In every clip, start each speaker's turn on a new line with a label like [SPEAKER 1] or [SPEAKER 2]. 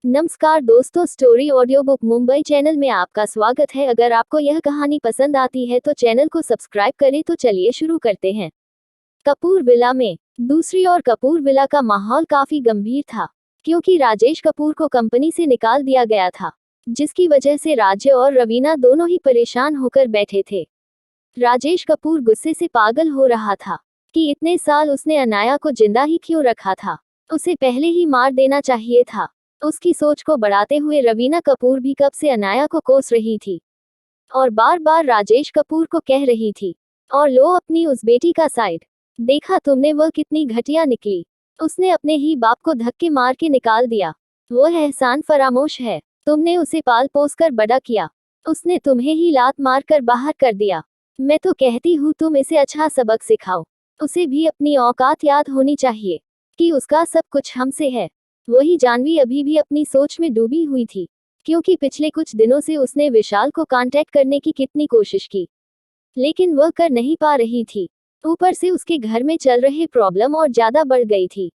[SPEAKER 1] नमस्कार दोस्तों, story audio book Mumbai channel में आपका स्वागत है। अगर आपको यह कहानी पसंद आती है तो चैनल को सब्सक्राइब करें। तो चलिए शुरू करते हैं। कपूर विला में दूसरी ओर कपूर विला का माहौल काफी गंभीर था, क्योंकि राजेश कपूर को कंपनी से निकाल दिया गया था, जिसकी वजह से राज्य और रवीना दोनों ही परेशान होकर बैठे थे। राजेश कपूर गुस्से से पागल हो रहा था कि इतने साल उसने अनाया को जिंदा ही क्यों रखा था, उसे पहले ही मार देना चाहिए था। उसकी सोच को बढ़ाते हुए रवीना कपूर भी कब से अनाया को कोस रही थी और बार बार राजेश कपूर को कह रही थी, और लो अपनी उस बेटी का साइड, देखा तुमने वह कितनी घटिया निकली, उसने अपने ही बाप को धक्के मार के निकाल दिया, वो एहसान फरामोश है, तुमने उसे पाल पोस कर बड़ा किया, उसने तुम्हें ही लात मार कर बाहर कर दिया। मैं तो कहती हूँ तुम इसे अच्छा सबक सिखाओ, उसे भी अपनी औकात याद होनी चाहिए कि उसका सब कुछ हमसे है। वही जानवी अभी भी अपनी सोच में डूबी हुई थी, क्योंकि पिछले कुछ दिनों से उसने विशाल को कांटेक्ट करने की कितनी कोशिश की, लेकिन वह कर नहीं पा रही थी। ऊपर से उसके घर में चल रहे प्रॉब्लम और ज्यादा बढ़ गई थी।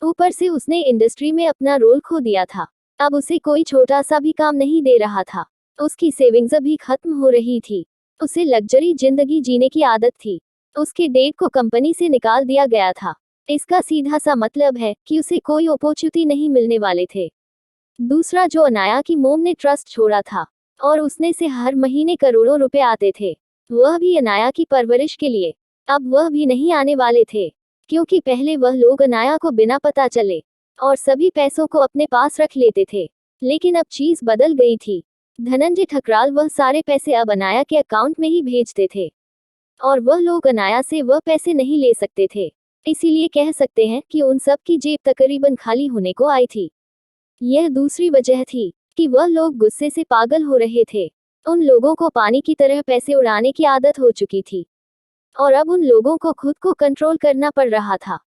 [SPEAKER 1] ऊपर से उसने इंडस्ट्री में अपना रोल खो दिया था, अब उसे कोई छोटा सा भी काम नहीं दे रहा था। उसकी सेविंग्स अभी खत्म हो रही थी, उसे लग्जरी जिंदगी जीने की आदत थी। उसके डेट को कंपनी से निकाल दिया गया था, इसका सीधा सा मतलब है कि उसे कोई अपॉर्चुनिटी नहीं मिलने वाले थे। दूसरा, जो अनाया की मोम ने ट्रस्ट छोड़ा था और उसने से हर महीने करोड़ों रुपए आते थे, वह भी अनाया की परवरिश के लिए, अब वह भी नहीं आने वाले थे, क्योंकि पहले वह लोग अनाया को बिना पता चले और सभी पैसों को अपने पास रख लेते थे। लेकिन अब चीज बदल गई थी। धनंजय ठकराल वह सारे पैसे अब अनाया के अकाउंट में ही भेजते थे, और वह लोग अनाया से वह पैसे नहीं ले सकते थे। इसीलिए कह सकते हैं कि उन सब की जेब तकरीबन खाली होने को आई थी। यह दूसरी वजह थी कि वह लोग गुस्से से पागल हो रहे थे। उन लोगों को पानी की तरह पैसे उड़ाने की आदत हो चुकी थी, और अब उन लोगों को खुद को कंट्रोल करना पड़ रहा था,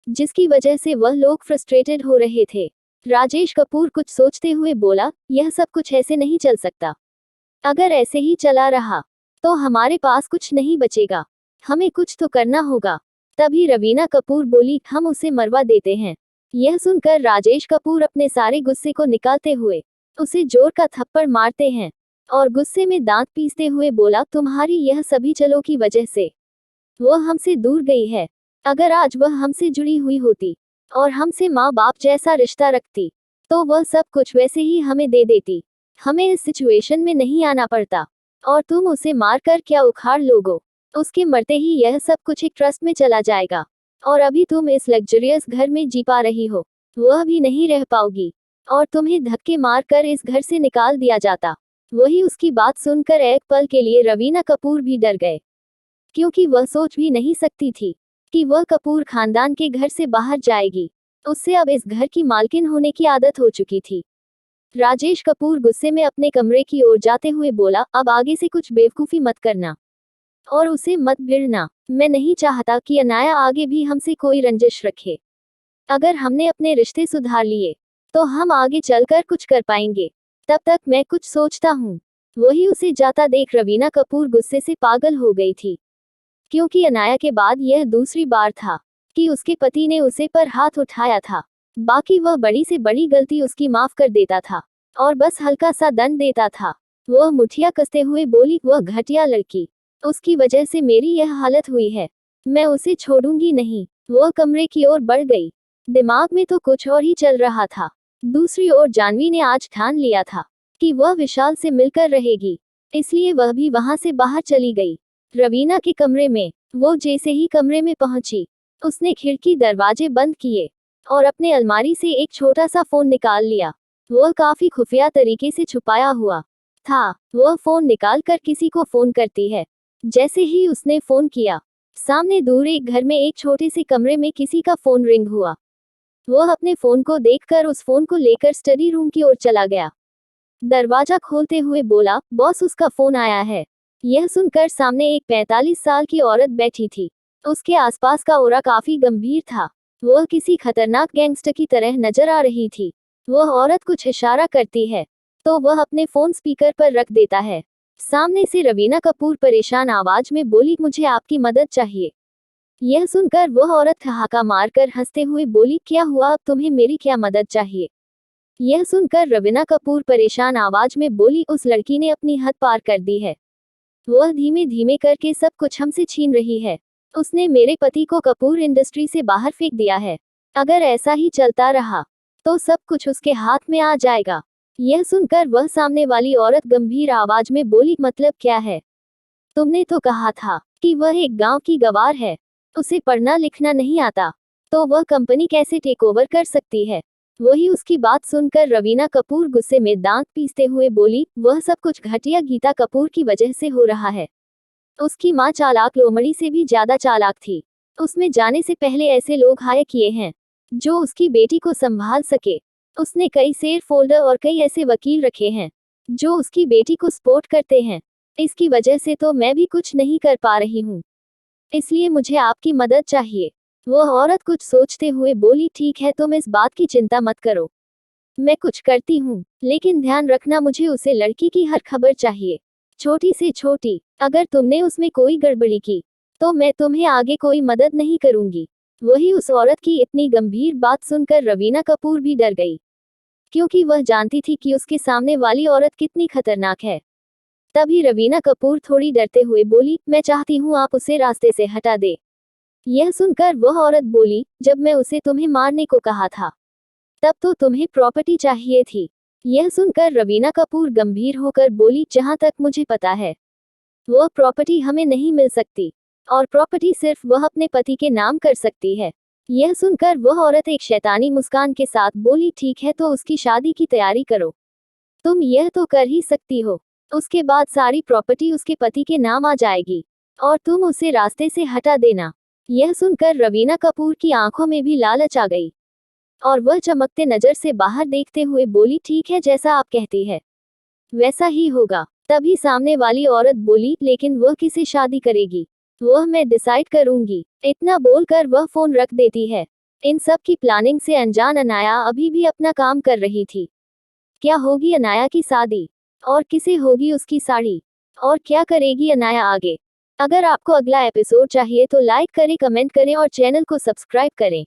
[SPEAKER 1] जिसकी वजह से वह लोग फ्रस्ट्रेटेड हो रहे थे। राजेश कपूर कुछ सोचते हुए बोला, यह सब कुछ ऐसे नहीं चल सकता। अगर ऐसे ही चला रहा तो हमारे पास कुछ नहीं बचेगा, हमें कुछ तो करना होगा। तभी रवीना कपूर बोली, हम उसे मरवा देते हैं। यह सुनकर राजेश कपूर अपने सारे गुस्से को निकालते हुए उसे जोर का थप्पड़ मारते हैं और गुस्से में दांत पीसते हुए बोला, तुम्हारी यह सभी चलों की वजह से वह हमसे दूर गई है। अगर आज वह हमसे जुड़ी हुई होती और हमसे माँ बाप जैसा रिश्ता रखती तो वह सब कुछ वैसे ही हमें दे देती, हमें इस सिचुएशन में नहीं आना पड़ता, और तुम उसे मार कर क्या उखाड़ लोगो, उसके मरते ही यह सब कुछ एक ट्रस्ट में चला जाएगा, और अभी तुम इस लग्जरियस घर में जी पा रही हो, वह भी नहीं रह पाओगी, और तुम्हें धक्के मार कर इस घर से निकाल दिया जाता। वही उसकी बात सुनकर एक पल के लिए रवीना कपूर भी डर गए, क्योंकि वह सोच भी नहीं सकती थी कि वह कपूर खानदान के घर से बाहर जाएगी। उससे अब इस घर की मालकिन होने की आदत हो चुकी थी। राजेश कपूर गुस्से में अपने कमरे की ओर जाते हुए बोला, अब आगे से कुछ बेवकूफी मत करना और उसे मत भिड़ना। मैं नहीं चाहता कि अनाया आगे भी हमसे कोई रंजिश रखे। अगर हमने अपने रिश्ते सुधार लिए तो हम आगे चलकर कुछ कर पाएंगे, तब तक मैं कुछ सोचता हूँ। वही उसे जाता देख रवीना कपूर गुस्से से पागल हो गई थी, क्योंकि अनाया के बाद यह दूसरी बार था कि उसके पति ने उसे पर हाथ उठाया था। बाकी वह बड़ी से बड़ी गलती उसकी माफ कर देता था और बस हल्का सा दंड देता था। वह मुठिया कसते हुए बोली, वह घटिया लड़की, उसकी वजह से मेरी यह हालत हुई है, मैं उसे छोड़ूंगी नहीं। वह कमरे की ओर बढ़ गई। दिमाग में तो कुछ और ही चल रहा था। दूसरी ओर जानवी ने आज ठान लिया था कि वह विशाल से मिलकर रहेगी, इसलिए वह भी वहां से बाहर चली गई। रवीना के कमरे में वो जैसे ही कमरे में पहुंची, उसने खिड़की दरवाजे बंद किए और अपने अलमारी से एक छोटा सा फोन निकाल लिया। वह काफी खुफिया तरीके से छुपाया हुआ था। वह फोन निकाल कर किसी को फोन करती है। जैसे ही उसने फोन किया, सामने दूर एक घर में एक छोटे से कमरे में किसी का फोन रिंग हुआ। वह अपने फोन को देखकर उस फोन को लेकर स्टडी रूम की ओर चला गया। दरवाजा खोलते हुए बोला, बॉस उसका फोन आया है। यह सुनकर सामने एक 45 साल की औरत बैठी थी। उसके आसपास का ऑरा काफी गंभीर था। वह किसी खतरनाक गैंगस्टर की तरह नजर आ रही थी। वह औरत कुछ इशारा करती है तो वह अपने फोन स्पीकर पर रख देता है। सामने से रवीना कपूर परेशान आवाज में बोली, मुझे आपकी मदद चाहिए। यह सुनकर वह औरत ठहाका मारकर हंसते हुए बोली, क्या हुआ, अब तुम्हें मेरी क्या मदद चाहिए? यह सुनकर रवीना कपूर परेशान आवाज में बोली, उस लड़की ने अपनी हद पार कर दी है। वह धीमे धीमे करके सब कुछ हमसे छीन रही है। उसने मेरे पति को कपूर इंडस्ट्री से बाहर फेंक दिया है। अगर ऐसा ही चलता रहा तो सब कुछ उसके हाथ में आ जाएगा। यह सुनकर वह सामने वाली औरत गंभीर आवाज में बोली, मतलब क्या है? तुमने तो कहा था कि वह एक गांव की गवार है, उसे पढ़ना लिखना नहीं आता, तो वह कंपनी कैसे टेक ओवर कर सकती है? वही उसकी बात सुनकर रवीना कपूर गुस्से में दांत पीसते हुए बोली, वह सब कुछ घटिया गीता कपूर की वजह से हो रहा है। उसकी माँ चालाक लोमड़ी से भी ज्यादा चालाक थी। उसमें जाने से पहले ऐसे लोग हायर किए हैं जो उसकी बेटी को संभाल सके। उसने कई शेयर फोल्डर और कई ऐसे वकील रखे हैं जो उसकी बेटी को सपोर्ट करते हैं। इसकी वजह से तो मैं भी कुछ नहीं कर पा रही हूँ, इसलिए मुझे आपकी मदद चाहिए। वह औरत कुछ सोचते हुए बोली, ठीक है, तुम इस बात की चिंता मत करो, मैं कुछ करती हूँ, लेकिन ध्यान रखना मुझे उसे लड़की की हर खबर चाहिए, छोटी से छोटी। अगर तुमने उसमें कोई गड़बड़ी की तो मैं तुम्हें आगे कोई मदद नहीं करूंगी। वही उस औरत की इतनी गंभीर बात सुनकर रवीना कपूर भी डर गई, क्योंकि वह जानती थी कि उसके सामने वाली औरत कितनी खतरनाक है। तभी रवीना कपूर थोड़ी डरते हुए बोली, मैं चाहती हूँ आप उसे रास्ते से हटा दे। यह सुनकर वह औरत बोली, जब मैं उसे तुम्हें मारने को कहा था तब तो तुम्हें प्रॉपर्टी चाहिए थी। यह सुनकर रवीना कपूर गंभीर होकर बोली, जहां तक मुझे पता है वह प्रॉपर्टी हमें नहीं मिल सकती, और प्रॉपर्टी सिर्फ वह अपने पति के नाम कर सकती है। यह सुनकर वह औरत एक शैतानी मुस्कान के साथ बोली, ठीक है, तो उसकी शादी की तैयारी करो, तुम यह तो कर ही सकती हो। उसके बाद सारी प्रॉपर्टी उसके पति के नाम आ जाएगी और तुम उसे रास्ते से हटा देना। यह सुनकर रवीना कपूर की आंखों में भी लालच आ गई और वह चमकते नजर से बाहर देखते हुए बोली, ठीक है, जैसा आप कहती है वैसा ही होगा। तभी सामने वाली औरत बोली, लेकिन वह किसे शादी करेगी वह मैं डिसाइड करूंगी। इतना बोलकर वह फोन रख देती है। इन सब की प्लानिंग से अनजान अनाया अभी भी अपना काम कर रही थी। क्या होगी अनाया की शादी, और किसे होगी उसकी साड़ी, और क्या करेगी अनाया आगे? अगर आपको अगला एपिसोड चाहिए तो लाइक करें, कमेंट करें और चैनल को सब्सक्राइब करें।